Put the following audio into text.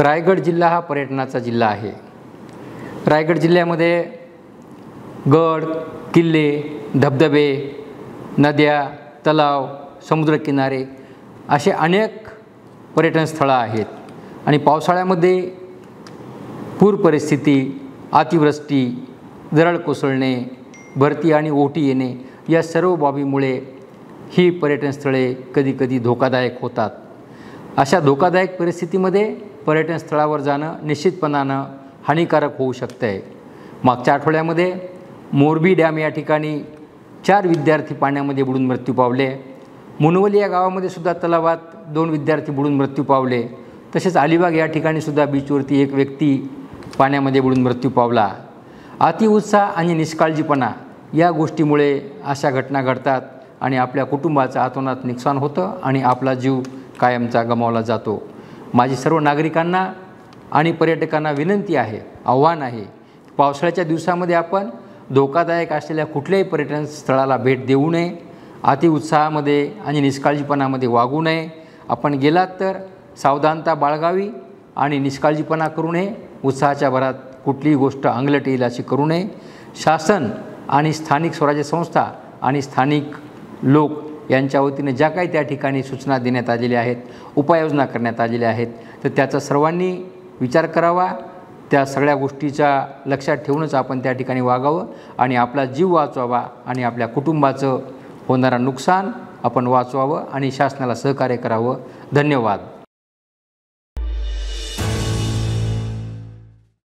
रायगड जिल्हा हा पर्यटनाचा जिल्हा आहे। रायगड जिल्ह्यामध्ये गड, किल्ले, धबधबे, नद्या, तलाव, समुद्रकिनारे असे अनेक पर्यटन स्थळं आहेत आणि पावसाळ्यामध्ये पूर परिस्थिती, अतिवृष्टी, दरड कोसळणे, भरती आणि ओहोटी येणे या सर्व बाबीमुळे ही पर्यटन स्थळे कधीकधी धोकादायक होतात। अशा धोकादायक परिस्थितीमध्ये पर्यटन स्थळावर जाणं निश्चितपणानं हानिकारक होऊ शकते। मागच्या आठवड्यामध्ये मोरबी डॅम या ठिकाणी 4 विद्यार्थी पाण्यामध्ये बुडून मृत्यू पावले। मुनवली या गावामध्ये सुद्धा तलावात 2 विद्यार्थी बुडून मृत्यू पावले। तसेच अलिबाग या ठिकाणी सुद्धा बीचवरती एक व्यक्ती पाण्यामध्ये बुडून मृत्यू पावला। अतिउत्साह आणि निष्काळजीपणा या गोष्टीमुळे अशा घटना घडतात आणि आपल्या कुटुंबाचं अतोनात नुकसान होतं आणि आपला जीव कायमचा गमावला जातो। माझी सर्व नागरिकांना आणि पर्यटकांना विनंती आहे, आव्हान आहे, पावसाळ्याच्या दिवसामध्ये आपण धोकादायक असलेल्या कुठल्याही पर्यटन स्थळाला भेट देऊ नये, अतिउत्साहामध्ये आणि निष्काळजीपणामध्ये वागू नये। आपण गेलात तर सावधानता बाळगावी आणि निष्काळजीपणा करू नये। उत्साहाच्या भरात कुठलीही गोष्ट अंगलट येईल अशी करू नये। शासन आणि स्थानिक स्वराज्य संस्था आणि स्थानिक लोक यांच्या वतीने ज्या काही त्या ठिकाणी सूचना देण्यात आलेल्या आहेत, उपाययोजना करण्यात आलेल्या आहेत, तर त्याचा सर्वांनी विचार करावा। त्या सगळ्या गोष्टीचा लक्षात ठेवूनच आपण त्या ठिकाणी वागावं आणि आपला जीव वाचवावा आणि आपल्या कुटुंबाचं होणारं नुकसान आपण वाचवावं आणि शासनाला सहकार्य करावं। धन्यवाद।